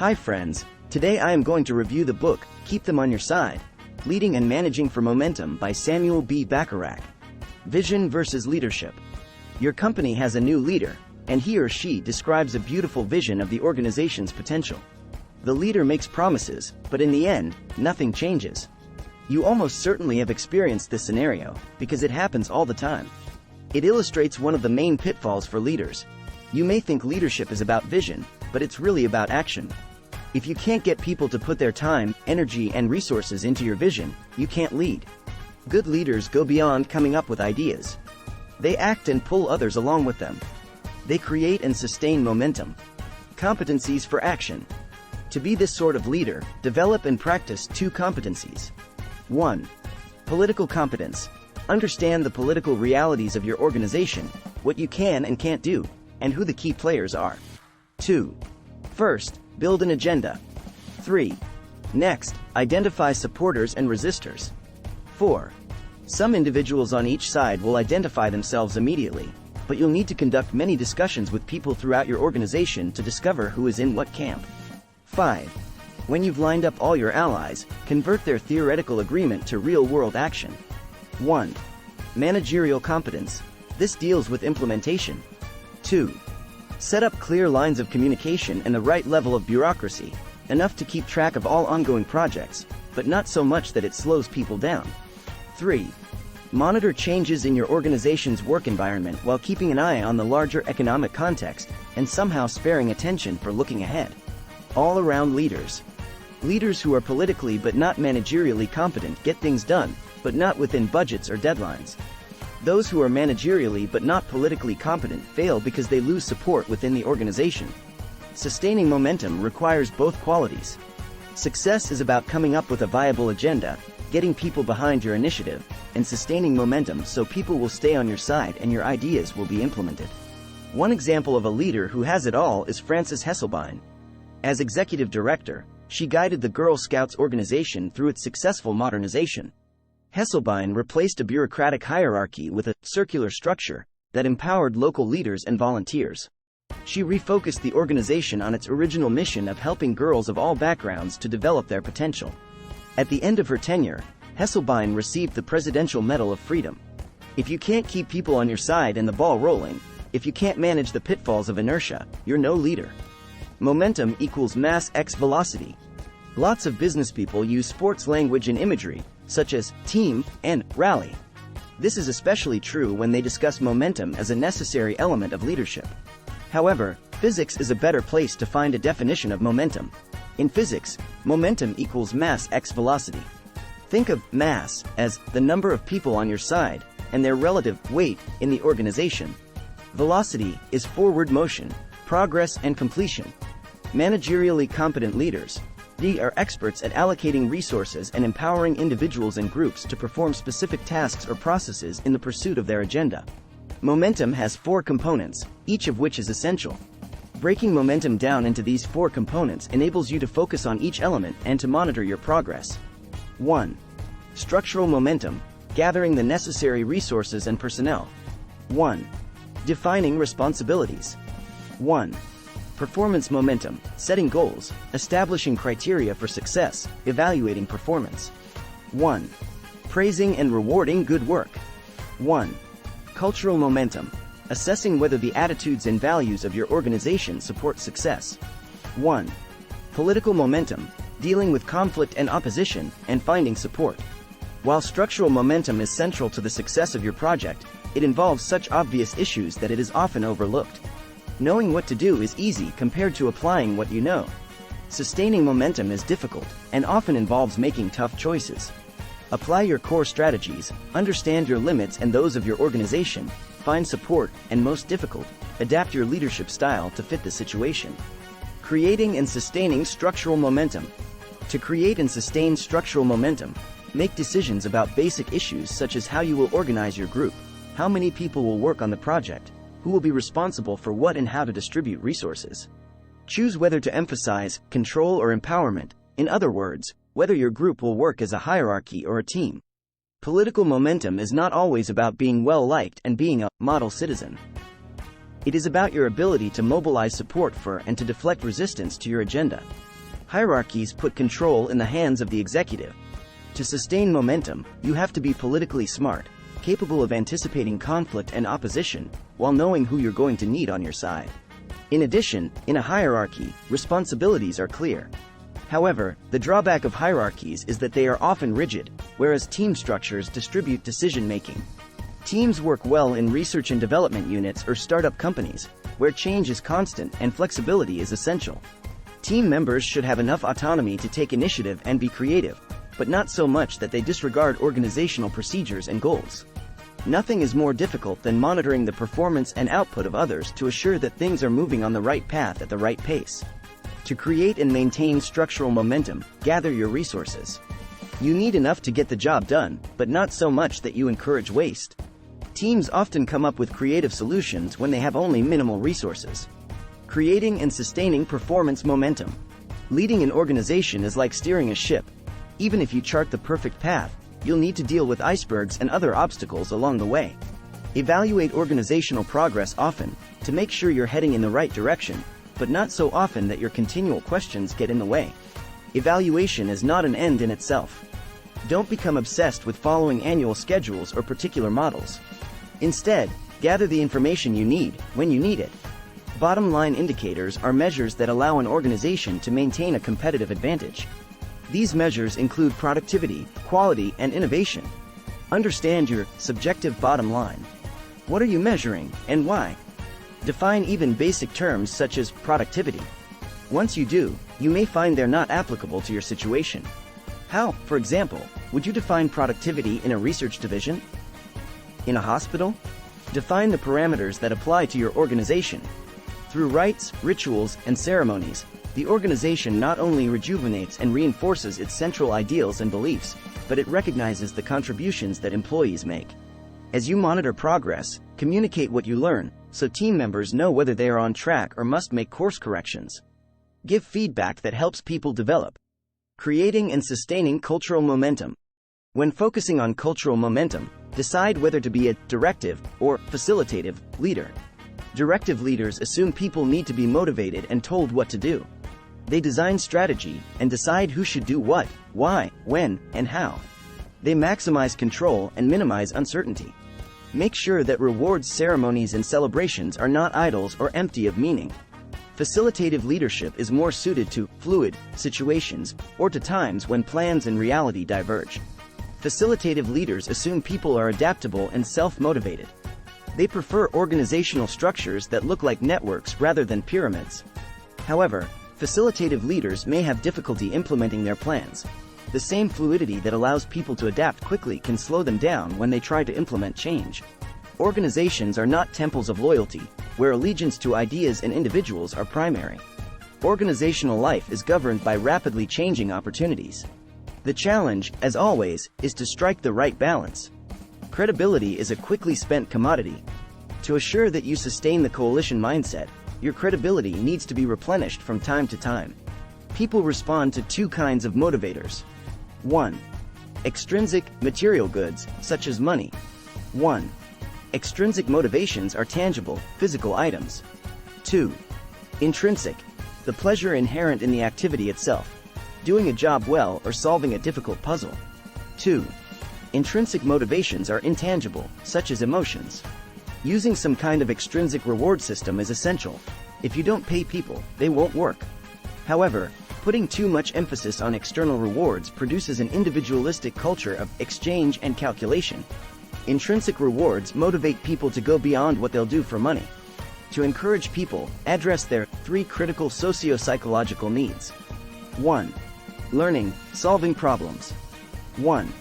Hi friends, today I am going to review the book, Keep Them on Your Side, Leading and Managing for Momentum by Samuel B. Bacharach. Vision versus leadership. Your company has a new leader, and he or she describes a beautiful vision of the organization's potential. The leader makes promises, but in the end, nothing changes. You almost certainly have experienced this scenario, because it happens all the time. It illustrates one of the main pitfalls for leaders. You may think leadership is about vision, but it's really about action. If you can't get people to put their time, energy, and resources into your vision, you can't lead. Good leaders go beyond coming up with ideas. They act and pull others along with them. They create and sustain momentum. Competencies for action. To be this sort of leader, develop and practice 2 competencies. 1. Political competence. Understand the political realities of your organization, what you can and can't do, and who the key players are. 2. First, build an agenda. 3. Next, identify supporters and resistors. 4. Some individuals on each side will identify themselves immediately, but you'll need to conduct many discussions with people throughout your organization to discover who is in what camp. 5. When you've lined up all your allies, convert their theoretical agreement to real-world action. 1. Managerial competence. This deals with implementation. 2. Set up clear lines of communication and the right level of bureaucracy, enough to keep track of all ongoing projects, but not so much that it slows people down. 3. Monitor changes in your organization's work environment while keeping an eye on the larger economic context and somehow sparing attention for looking ahead. All-around leaders. Leaders who are politically but not managerially competent get things done, but not within budgets or deadlines. Those who are managerially but not politically competent fail because they lose support within the organization. Sustaining momentum requires both qualities. Success is about coming up with a viable agenda, getting people behind your initiative, and sustaining momentum so people will stay on your side and your ideas will be implemented. One example of a leader who has it all is Frances Hesselbein. As executive director, she guided the Girl Scouts organization through its successful modernization. Hesselbein replaced a bureaucratic hierarchy with a circular structure that empowered local leaders and volunteers. She refocused the organization on its original mission of helping girls of all backgrounds to develop their potential. At the end of her tenure, Hesselbein received the Presidential Medal of Freedom. If you can't keep people on your side and the ball rolling, if you can't manage the pitfalls of inertia, you're no leader. Momentum equals mass x velocity. Lots of business people use sports language and imagery, such as team and rally. This is especially true when they discuss momentum as a necessary element of leadership. However, physics is a better place to find a definition of momentum. In physics, momentum equals mass x velocity. Think of mass as the number of people on your side and their relative weight in the organization. Velocity is forward motion, progress, and completion. Managerially competent leaders, they are experts at allocating resources and empowering individuals and groups to perform specific tasks or processes in the pursuit of their agenda. Momentum has 4 components, each of which is essential. Breaking momentum down into these 4 components enables you to focus on each element and to monitor your progress. 1. Structural momentum, gathering the necessary resources and personnel. 1. Defining responsibilities. 1. Performance momentum, setting goals, establishing criteria for success, evaluating performance. 1. Praising and rewarding good work. 1. Cultural momentum, assessing whether the attitudes and values of your organization support success. 1. Political momentum, dealing with conflict and opposition, and finding support. While structural momentum is central to the success of your project, it involves such obvious issues that it is often overlooked. Knowing what to do is easy compared to applying what you know. Sustaining momentum is difficult, and often involves making tough choices. Apply your core strategies, understand your limits and those of your organization, find support, and most difficult, adapt your leadership style to fit the situation. Creating and sustaining structural momentum. To create and sustain structural momentum, make decisions about basic issues such as how you will organize your group, how many people will work on the project, who will be responsible for what and how to distribute resources. Choose whether to emphasize control or empowerment, in other words, whether your group will work as a hierarchy or a team. Political momentum is not always about being well-liked and being a model citizen. It is about your ability to mobilize support for and to deflect resistance to your agenda. Hierarchies put control in the hands of the executive. To sustain momentum, you have to be politically smart, capable of anticipating conflict and opposition, while knowing who you're going to need on your side. In addition, in a hierarchy, responsibilities are clear. However, the drawback of hierarchies is that they are often rigid, whereas team structures distribute decision-making. Teams work well in research and development units or startup companies, where change is constant and flexibility is essential. Team members should have enough autonomy to take initiative and be creative, but not so much that they disregard organizational procedures and goals. Nothing is more difficult than monitoring the performance and output of others to assure that things are moving on the right path at the right pace. To create and maintain structural momentum, gather your resources. You need enough to get the job done, but not so much that you encourage waste. Teams often come up with creative solutions when they have only minimal resources. Creating and sustaining performance momentum. Leading an organization is like steering a ship. Even if you chart the perfect path, you'll need to deal with icebergs and other obstacles along the way. Evaluate organizational progress often, to make sure you're heading in the right direction, but not so often that your continual questions get in the way. Evaluation is not an end in itself. Don't become obsessed with following annual schedules or particular models. Instead, gather the information you need, when you need it. Bottom-line indicators are measures that allow an organization to maintain a competitive advantage. These measures include productivity, quality, and innovation. Understand your subjective bottom line. What are you measuring, and why? Define even basic terms such as productivity. Once you do, you may find they're not applicable to your situation. How, for example, would you define productivity in a research division? In a hospital? Define the parameters that apply to your organization. Through rites, rituals, and ceremonies, the organization not only rejuvenates and reinforces its central ideals and beliefs, but it recognizes the contributions that employees make. As you monitor progress, communicate what you learn, so team members know whether they are on track or must make course corrections. Give feedback that helps people develop. Creating and sustaining cultural momentum. When focusing on cultural momentum, decide whether to be a directive or facilitative leader. Directive leaders assume people need to be motivated and told what to do. They design strategy and decide who should do what, why, when, and how. They maximize control and minimize uncertainty. Make sure that rewards, ceremonies, and celebrations are not idols or empty of meaning. Facilitative leadership is more suited to fluid situations or to times when plans and reality diverge. Facilitative leaders assume people are adaptable and self-motivated. They prefer organizational structures that look like networks rather than pyramids. However, facilitative leaders may have difficulty implementing their plans. The same fluidity that allows people to adapt quickly can slow them down when they try to implement change. Organizations are not temples of loyalty, where allegiance to ideas and individuals are primary. Organizational life is governed by rapidly changing opportunities. The challenge, as always, is to strike the right balance. Credibility is a quickly spent commodity. To assure that you sustain the coalition mindset, your credibility needs to be replenished from time to time. People respond to two kinds of motivators. 1. Extrinsic, material goods, such as money. 1. Extrinsic motivations are tangible, physical items. 2. Intrinsic, the pleasure inherent in the activity itself, doing a job well or solving a difficult puzzle. 2. Intrinsic motivations are intangible, such as emotions. Using some kind of extrinsic reward system is essential. If you don't pay people, they won't work. However, putting too much emphasis on external rewards produces an individualistic culture of exchange and calculation. Intrinsic rewards motivate people to go beyond what they'll do for money. To encourage people, address their 3 critical socio-psychological needs. 1. Learning, solving problems. 1.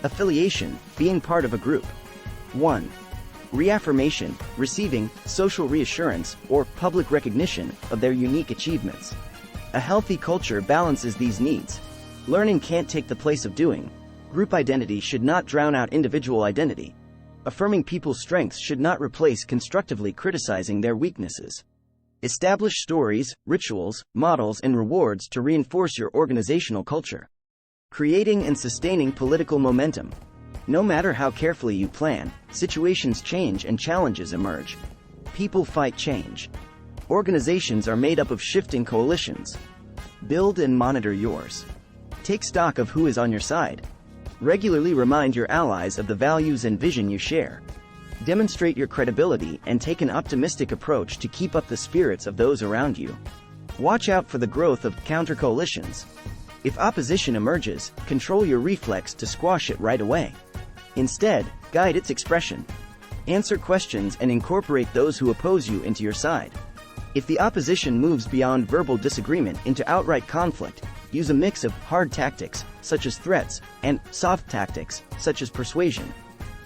Affiliation, being part of a group. 1. Reaffirmation, receiving social reassurance or public recognition of their unique achievements. A healthy culture balances these needs. Learning can't take the place of doing. Group identity should not drown out individual identity. Affirming people's strengths should not replace constructively criticizing their weaknesses. Establish stories, rituals, models, and rewards to reinforce your organizational culture. Creating and sustaining political momentum. No matter how carefully you plan, situations change and challenges emerge. People fight change. Organizations are made up of shifting coalitions. Build and monitor yours. Take stock of who is on your side. Regularly remind your allies of the values and vision you share. Demonstrate your credibility and take an optimistic approach to keep up the spirits of those around you. Watch out for the growth of counter-coalitions. If opposition emerges, control your reflex to squash it right away. Instead, guide its expression. Answer questions and incorporate those who oppose you into your side. If the opposition moves beyond verbal disagreement into outright conflict, use a mix of hard tactics, such as threats, and soft tactics, such as persuasion.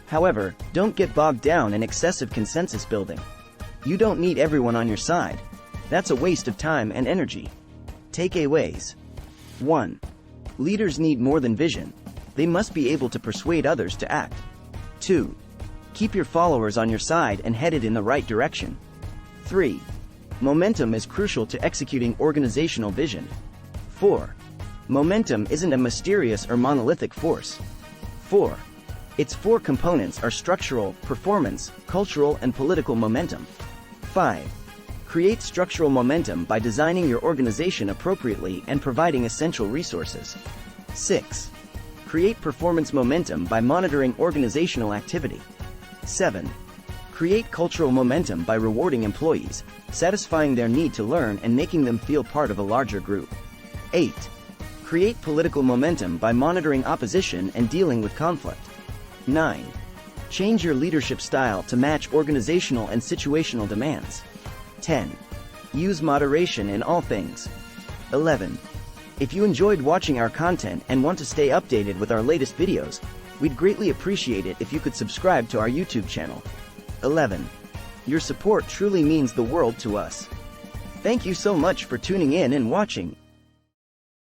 However, don't get bogged down in excessive consensus building. You don't need everyone on your side. That's a waste of time and energy. Takeaways. 1. Leaders need more than vision. They must be able to persuade others to act. 2. Keep your followers on your side and headed in the right direction. 3. Momentum is crucial to executing organizational vision. 4. Momentum isn't a mysterious or monolithic force. 4. Its 4 components are structural, performance, cultural, and political momentum. 5. Create structural momentum by designing your organization appropriately and providing essential resources. 6. Create performance momentum by monitoring organizational activity. 7. Create cultural momentum by rewarding employees, satisfying their need to learn and making them feel part of a larger group. 8. Create political momentum by monitoring opposition and dealing with conflict. 9. Change your leadership style to match organizational and situational demands. 10. Use moderation in all things. 11. If you enjoyed watching our content and want to stay updated with our latest videos, we'd greatly appreciate it if you could subscribe to our YouTube channel. 11. Your support truly means the world to us. Thank you so much for tuning in and watching.